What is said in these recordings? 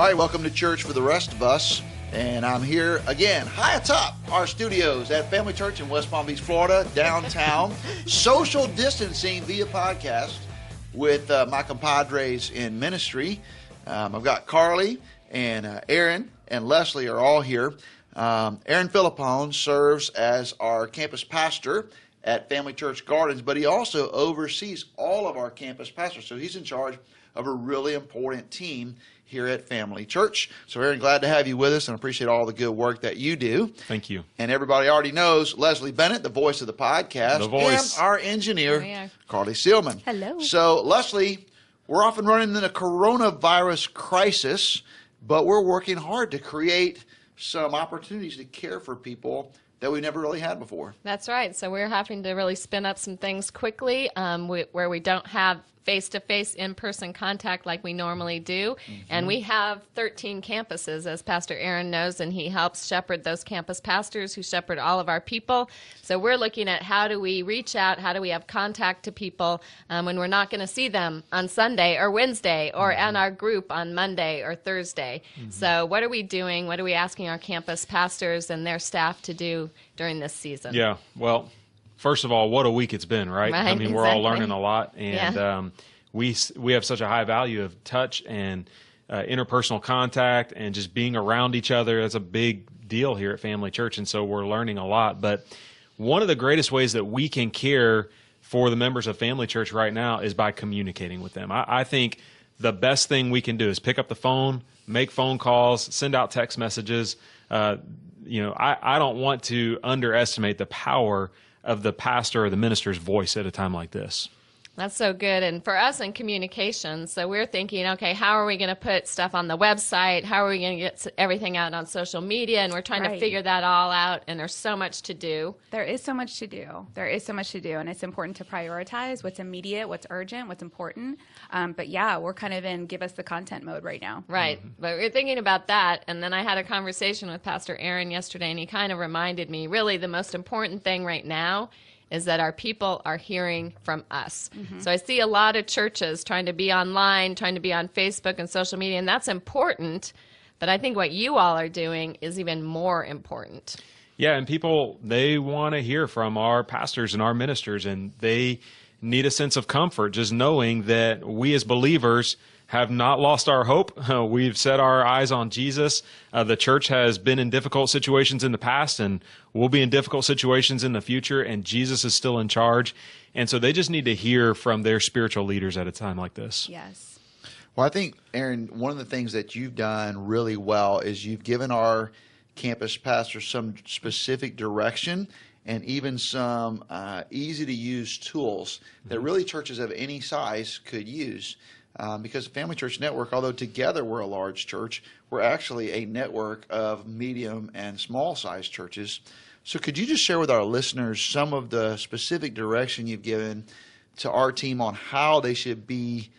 All right, welcome to church for the rest of us. And I'm here again, high atop our studios at Family Church in West Palm Beach, Florida, downtown. Social distancing via podcast with my compadres in ministry. I've got Carly and Aaron and Leslie are all here. Aaron Philippone serves as our campus pastor at Family Church Gardens, but he also oversees all of our campus pastors. So he's in charge of a really important team here at Family Church. So Aaron, glad to have you with us and appreciate all the good work that you do. Thank you. And everybody already knows Leslie Bennett, the voice of the podcast, the voice, and our engineer, Carly Seelman. Hello. So Leslie, we're off and running in a coronavirus crisis, but we're working hard to create some opportunities to care for people that we never really had before. That's right. So we're having to really spin up some things quickly where we don't have face-to-face, in-person contact like we normally do. Mm-hmm. And we have 13 campuses, as Pastor Aaron knows, and he helps shepherd those campus pastors who shepherd all of our people. So we're looking at how do we reach out, how do we have contact to people when we're not going to see them on Sunday or Wednesday or in our group on Monday or Thursday. Mm-hmm. So what are we doing? What are we asking our campus pastors and their staff to do during this season? Yeah, well, first of all, what a week it's been, right? I mean, we're all learning a lot, and we have such a high value of touch and interpersonal contact and just being around each other. That's a big deal here at Family Church, and so we're learning a lot. But one of the greatest ways that we can care for the members of Family Church right now is by communicating with them. I think the best thing we can do is pick up the phone, make phone calls, send out text messages. I don't want to underestimate the power of the pastor or the minister's voice at a time like this. That's so good. And for us in communications, so we're thinking, okay, how are we going to put stuff on the website? How are we going to get everything out on social media? And we're trying to figure that all out. And there's so much to do. There is so much to do. And it's important to prioritize what's immediate, what's urgent, what's important. But yeah, we're kind of in give us the content mode right now. Right. Mm-hmm. But we're thinking about that. And then I had a conversation with Pastor Aaron yesterday, and he kind of reminded me, really the most important thing right now is that our people are hearing from us. Mm-hmm. So I see a lot of churches trying to be online, trying to be on Facebook and social media, and that's important. But I think what you all are doing is even more important. Yeah, and people, they want to hear from our pastors and our ministers, and they need a sense of comfort just knowing that we as believers have not lost our hope. We've set our eyes on Jesus. The church has been in difficult situations in the past, and we'll be in difficult situations in the future, and Jesus is still in charge. And so they just need to hear from their spiritual leaders at a time like this. Yes. Well, I think, Aaron, one of the things that you've done really well is you've given our campus pastors some specific direction and even some easy-to-use tools that really churches of any size could use. Because the Family Church Network, although together we're a large church, we're actually a network of medium and small-sized churches. So could you just share with our listeners some of the specific direction you've given to our team on how they should be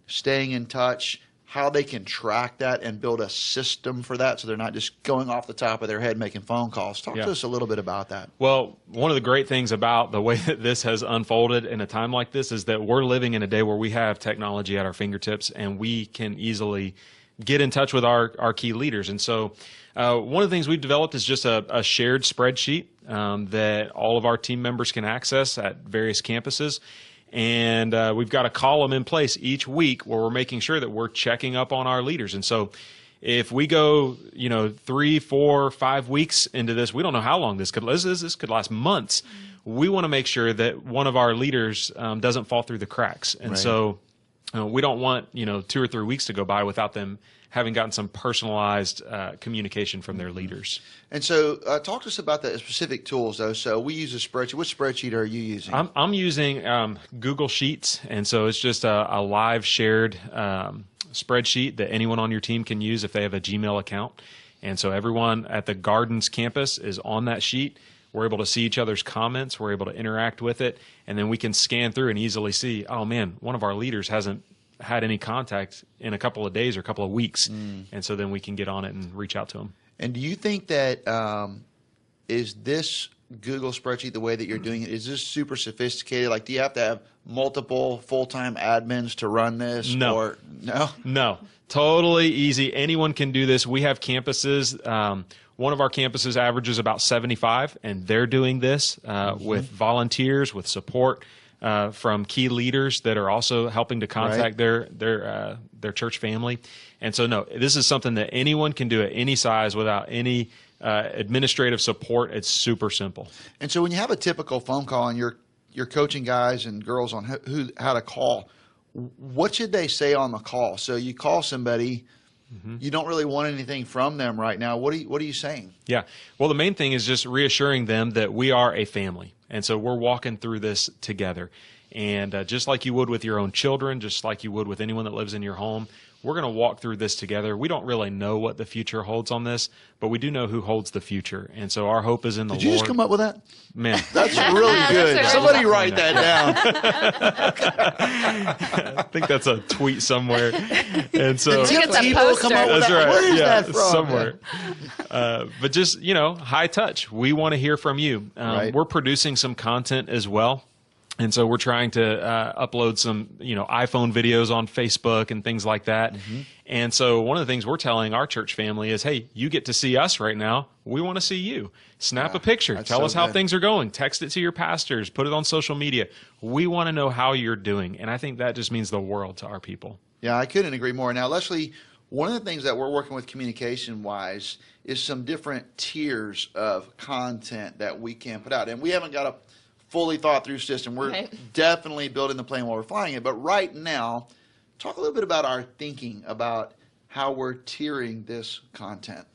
staying in touch, how they can track that and build a system for that so they're not just going off the top of their head making phone calls? Talk to us a little bit about that. Well, one of the great things about the way that this has unfolded in a time like this is that we're living in a day where we have technology at our fingertips and we can easily get in touch with our key leaders. And so one of the things we've developed is just a shared spreadsheet that all of our team members can access at various campuses. And we've got a column in place each week where we're making sure that we're checking up on our leaders. And so if we go, 3, 4, 5 weeks into this, we don't know how long this could last. This could last months. We want to make sure that one of our leaders doesn't fall through the cracks. And so we don't want, 2 or 3 weeks to go by without them having gotten some personalized communication from their leaders. And so talk to us about the specific tools, though. So we use a spreadsheet. What spreadsheet are you using? I'm using Google Sheets, and so it's just a live shared spreadsheet that anyone on your team can use if they have a Gmail account. And so everyone at the Gardens campus is on that sheet. We're able to see each other's comments. We're able to interact with it. And then we can scan through and easily see, oh, man, one of our leaders hasn't had any contact in a couple of days or a couple of weeks. And so then we can get on it and reach out to them. And do you think that is this Google spreadsheet the way that you're doing it? Is this super sophisticated? Like, do you have to have multiple full-time admins to run this? No. Or, no? No, totally easy. Anyone can do this. We have campuses. One of our campuses averages about 75, and they're doing this with volunteers, with support from key leaders that are also helping to contact their church family. And so, no, this is something that anyone can do at any size without any administrative support. It's super simple. And so when you have a typical phone call and you're coaching guys and girls on how to call, what should they say on the call? So you call somebody, you don't really want anything from them right now. What are you saying? Yeah. Well, the main thing is just reassuring them that we are a family. And so we're walking through this together. And just like you would with your own children, just like you would with anyone that lives in your home, we're going to walk through this together. We don't really know what the future holds on this, but we do know who holds the future. And so our hope is in the Lord. Did you just come up with that? Man. That's really good. That's Somebody write that down. I think that's a tweet somewhere. And so Did you get the People come up with That's that. right. Where is Yeah, that from? somewhere. But just, high touch. We want to hear from you. Right. We're producing some content as well. And so we're trying to upload some, iPhone videos on Facebook and things like that. And so one of the things we're telling our church family is, hey, you get to see us right now. We want to see you. Snap a picture. that's Tell so us how good. things are going. Text it to your pastors. Put it on social media. We want to know how you're doing. And I think that just means the world to our people. Yeah, I couldn't agree more. Now, Leslie, one of the things that we're working with communication-wise is some different tiers of content that we can put out. And we haven't got a fully thought through system. We're Right. definitely building the plane while we're flying it. But right now, talk a little bit about our thinking about how we're tiering this content.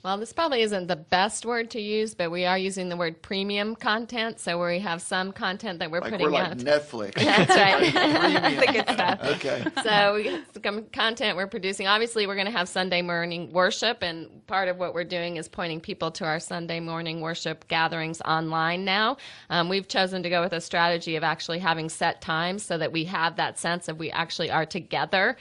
Well, this probably isn't the best word to use, but we are using the word premium content. So we have some content that we're Like putting we're like out. Netflix. That's right. Premium. The good stuff. Okay. So we got some content we're producing. Obviously, we're going to have Sunday morning worship, and part of what we're doing is pointing people to our Sunday morning worship gatherings online now. We've chosen to go with a strategy of actually having set times so that we have that sense of we actually are together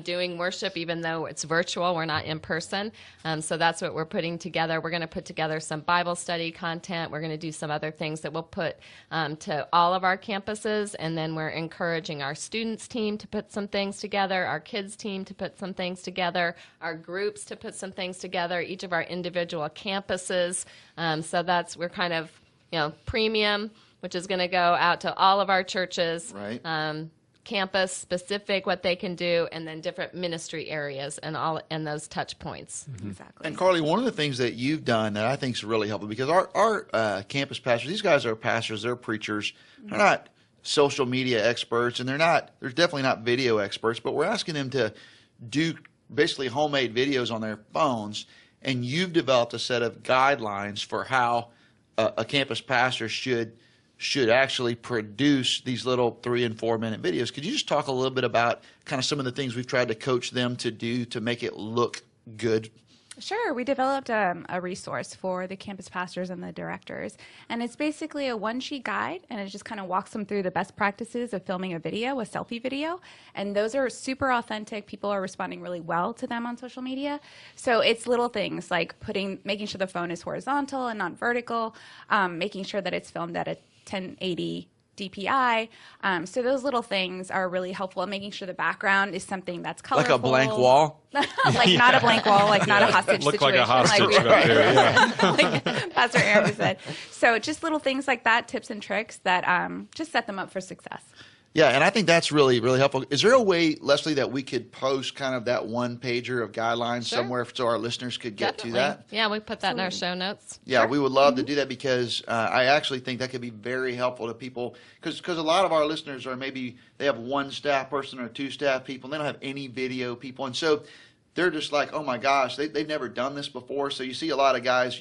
doing worship, even though it's virtual. We're not in person. So that's what we're putting together. We're going to put together some Bible study content. We're going to do some other things that we'll put to all of our campuses, and then we're encouraging our students team to put some things together, our kids team to put some things together, our groups to put some things together, each of our individual campuses. So we're kind of, premium, which is going to go out to all of our churches. Right. Campus specific, what they can do, and then different ministry areas and those touch points. Exactly. And Carly, one of the things that you've done that I think is really helpful, because our campus pastors, these guys are pastors, they're preachers, they're not social media experts, and they're definitely not video experts, but we're asking them to do basically homemade videos on their phones, and you've developed a set of guidelines for how a campus pastor should actually produce these little 3 and 4 minute videos. Could you just talk a little bit about kind of some of the things we've tried to coach them to do to make it look good? Sure. We developed a resource for the campus pastors and the directors. And it's basically a one-sheet guide, and it just kind of walks them through the best practices of filming a video, a selfie video. And those are super authentic. People are responding really well to them on social media. So it's little things like making sure the phone is horizontal and not vertical, making sure that it's filmed at a 1080 DPI. So those little things are really helpful. Making sure the background is something that's colorful. Like a blank wall? Like not a blank wall, like not a hostage Look situation. like a hostage back there, yeah. Like Pastor Aaron just said. So just little things like that, tips and tricks that just set them up for success. Yeah, and I think that's really, really helpful. Is there a way, Leslie, that we could post kind of that one pager of guidelines Sure. somewhere so our listeners could get Definitely. to that? Yeah, we put that in our show notes. Yeah, we would love to do that, because I actually think that could be very helpful to people, because a lot of our listeners are maybe they have one staff person or 2 staff people, and they don't have any video people, and so they're just like, oh my gosh, they've never done this before. So you see a lot of guys,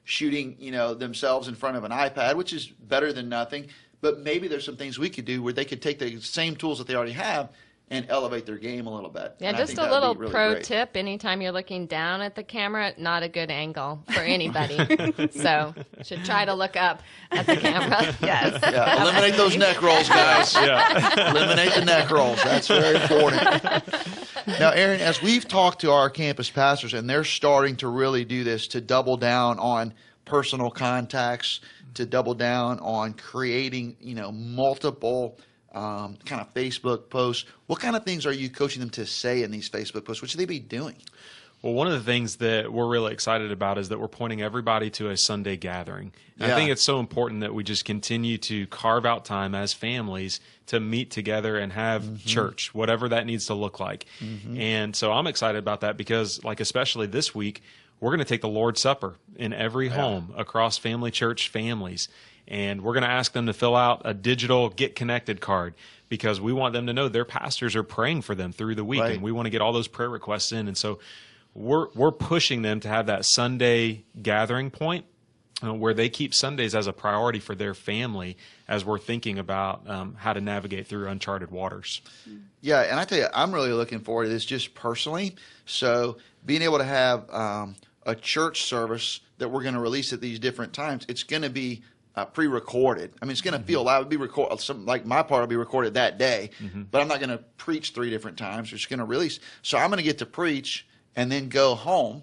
shooting, themselves in front of an iPad, which is better than nothing. But maybe there's some things we could do where they could take the same tools that they already have and elevate their game a little bit. Yeah, And I just think a that would little be really pro great. tip. Anytime you're looking down at the camera, not a good angle for anybody. So should try to look up at the camera. Yes. Yeah, eliminate those neck rolls, guys. Yeah. Eliminate the neck rolls. That's very important. Now, Aaron, as we've talked to our campus pastors, and they're starting to really do this, to double down on personal contacts, to double down on creating, multiple kind of Facebook posts. What kind of things are you coaching them to say in these Facebook posts? What should they be doing? Well, one of the things that we're really excited about is that we're pointing everybody to a Sunday gathering. And Yeah. I think it's so important that we just continue to carve out time as families to meet together and have church, whatever that needs to look like. And so I'm excited about that because, like, especially this week, we're going to take the Lord's Supper in every home across Family Church families. And we're going to ask them to fill out a digital Get Connected card because we want them to know their pastors are praying for them through the week. Right. And we want to get all those prayer requests in. And so we're pushing them to have that Sunday gathering point where they keep Sundays as a priority for their family as we're thinking about how to navigate through uncharted waters. Yeah, and I tell you, I'm really looking forward to this just personally. So being able to have a church service that we're going to release at these different times, it's going to be pre-recorded. I mean, it's going to feel loud. It'll be recorded. Some, like my part will be recorded that day, but I'm not going to preach 3 different times. We're just going to release. So I'm going to get to preach and then go home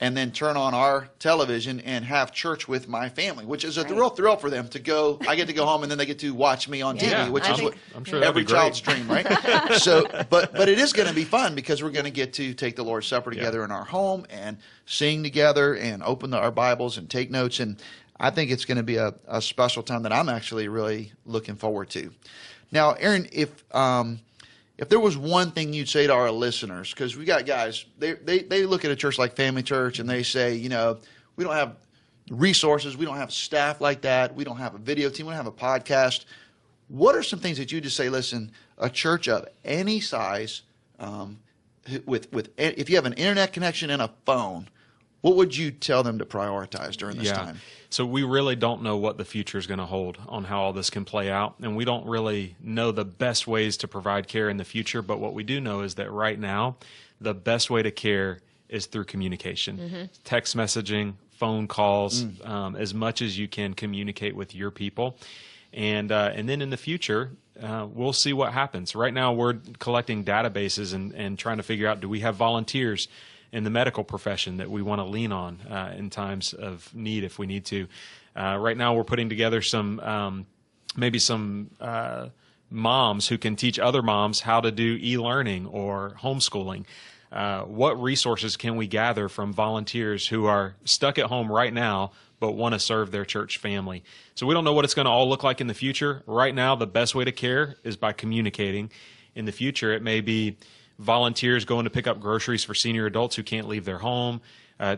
and then turn on our television and have church with my family, which is a real thrill for them to go. I get to go home and then they get to watch me on TV, which is what I'm sure that'd every be great. child's dream, right? So, but it is going to be fun because we're going to get to take the Lord's Supper together in our home and sing together and open our Bibles and take notes. And I think it's going to be a special time that I'm actually really looking forward to. Now, Aaron, if there was one thing you'd say to our listeners, because we got guys, they look at a church like Family Church and they say, we don't have resources, we don't have staff like that, we don't have a video team, we don't have a podcast. What are some things that you just say, listen, a church of any size, if you have an internet connection and a phone, what would you tell them to prioritize during this time? So we really don't know what the future is going to hold on how all this can play out. And we don't really know the best ways to provide care in the future. But what we do know is that right now, the best way to care is through communication, text messaging, phone calls, as much as you can communicate with your people. And then in the future, we'll see what happens. Right now, we're collecting databases and trying to figure out, do we have volunteers in the medical profession that we want to lean on in times of need if we need to. Right now we're putting together some moms who can teach other moms how to do e-learning or homeschooling. What resources can we gather from volunteers who are stuck at home right now but want to serve their church family? So we don't know what it's going to all look like in the future. Right now, the best way to care is by communicating. In the future, it may be volunteers going to pick up groceries for senior adults who can't leave their home,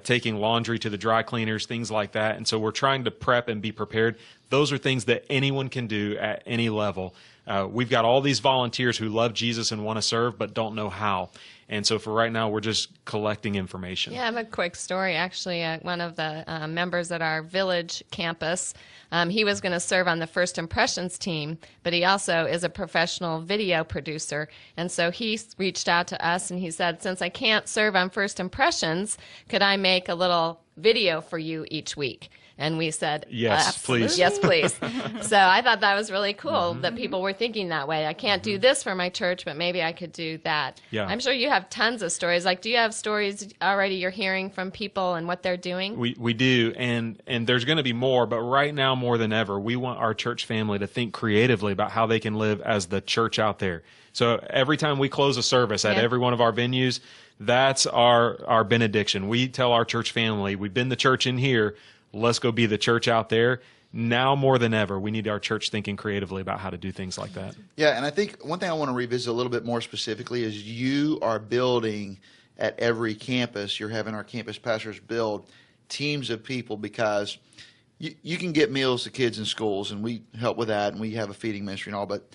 taking laundry to the dry cleaners, things like that. And so we're trying to prep and be prepared. Those are things that anyone can do at any level. We've got all these volunteers who love Jesus and want to serve but don't know how. And so for right now, we're just collecting information. Yeah, I have a quick story. Actually, one of the members at our village campus, he was going to serve on the First Impressions team, but he also is a professional video producer. And so he reached out to us and he said, since I can't serve on First Impressions, could I make a little video for you each week? And we said, yes, absolutely. please. Yes, please. So I thought that was really cool that people were thinking that way. I can't do this for my church, but maybe I could do that. Yeah. I'm sure you have tons of stories. Like, do you have stories already you're hearing from people and what they're doing? We do, and there's going to be more, but right now more than ever, we want our church family to think creatively about how they can live as the church out there. So every time we close a service at every one of our venues, that's our benediction. We tell our church family, we've been the church in here, let's go be the church out there. Now more than ever, we need our church thinking creatively about how to do things like that. Yeah, and I think one thing I want to revisit a little bit more specifically is you are building at every campus. You're having our campus pastors build teams of people because you can get meals to kids in schools, and we help with that, and we have a feeding ministry and all, but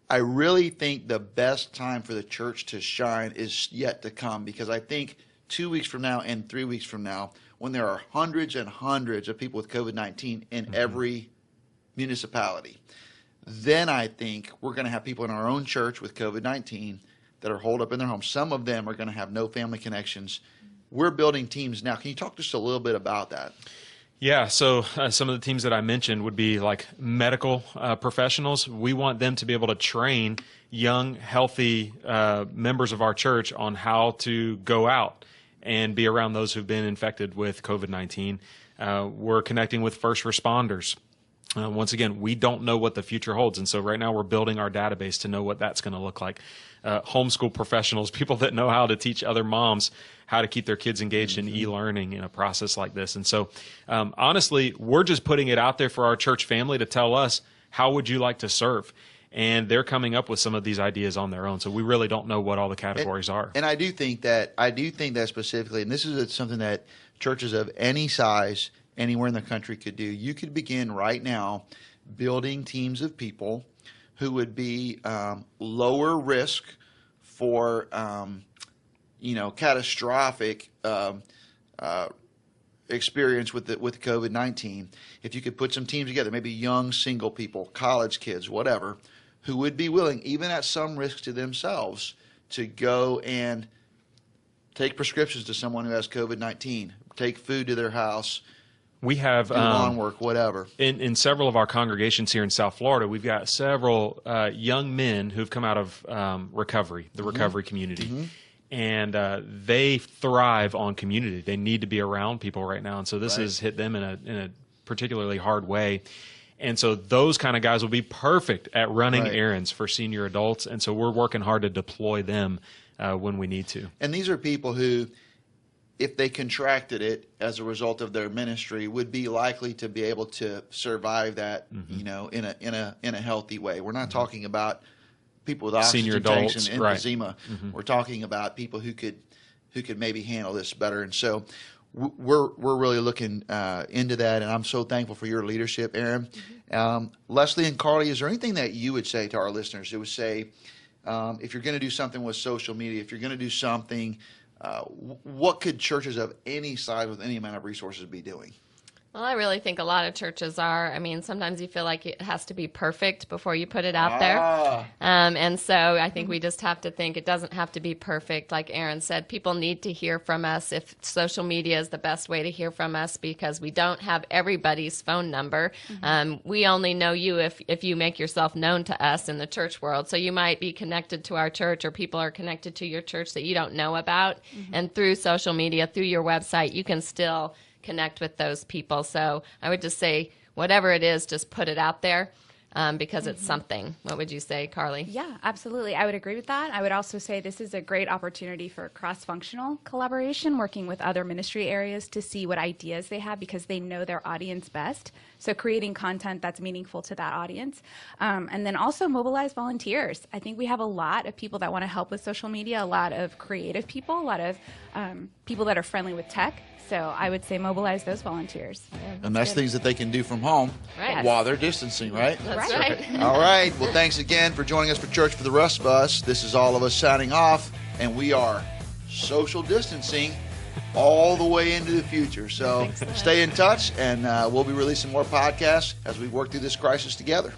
I really think the best time for the church to shine is yet to come, because I think 2 weeks from now and 3 weeks from now, when there are hundreds and hundreds of people with COVID-19 in every municipality, then I think we're going to have people in our own church with COVID-19 that are holed up in their homes. Some of them are going to have no family connections. We're building teams now. Can you talk just a little bit about that? Yeah, so some of the teams that I mentioned would be like medical professionals. We want them to be able to train young, healthy members of our church on how to go out and be around those who've been infected with COVID-19. We're connecting with first responders Once again, we don't know what the future holds. And so right now we're building our database to know what that's going to look like. Homeschool professionals, people that know how to teach other moms how to keep their kids engaged in e-learning in a process like this. And so honestly, we're just putting it out there for our church family to tell us, how would you like to serve? And they're coming up with some of these ideas on their own. So we really don't know what all the categories are. And I do think that specifically, and this is something that churches of any size anywhere in the country could do. You could begin right now building teams of people who would be lower risk for catastrophic experience with COVID-19. If you could put some teams together, maybe young single people, college kids, whatever, who would be willing, even at some risk to themselves, to go and take prescriptions to someone who has COVID-19, take food to their house, we have do lawn work, whatever. In several of our congregations here in South Florida, we've got several young men who've come out of recovery, the recovery community. And they thrive on community. They need to be around people right now. And so this has hit them in a particularly hard way. And so those kind of guys will be perfect at running errands for senior adults. And so we're working hard to deploy them when we need to. And these are people who, if they contracted it as a result of their ministry, would be likely to be able to survive that, in a healthy way. We're not talking about people with oxygen senior tanks adults, and emphysema. We're talking about people who could maybe handle this better. And so we're really looking into that. And I'm so thankful for your leadership, Aaron. Leslie and Carly, is there anything that you would say to our listeners that would say, if you're going to do something with social media, if you're going to do something, what could churches of any size with any amount of resources be doing? Well, I really think a lot of churches are. I mean, sometimes you feel like it has to be perfect before you put it out there. And so I think we just have to think it doesn't have to be perfect. Like Aaron said, people need to hear from us. If social media is the best way to hear from us, because we don't have everybody's phone number. We only know you if you make yourself known to us in the church world. So you might be connected to our church, or people are connected to your church that you don't know about. And through social media, through your website, you can still connect with those people. So I would just say, whatever it is, just put it out there because it's something. What would you say, Carly? Yeah, absolutely. I would agree with that. I would also say this is a great opportunity for cross-functional collaboration, working with other ministry areas to see what ideas they have, because they know their audience best. So creating content that's meaningful to that audience. And then also mobilize volunteers. I think we have a lot of people that want to help with social media, a lot of creative people, a lot of people that are friendly with tech. So I would say mobilize those volunteers. And that's things that they can do from home while they're distancing, right? That's right. All right. Well, thanks again for joining us for Church for the Rest of Us. This is all of us signing off, and we are social distancing all the way into the future. So stay in touch, and we'll be releasing more podcasts as we work through this crisis together.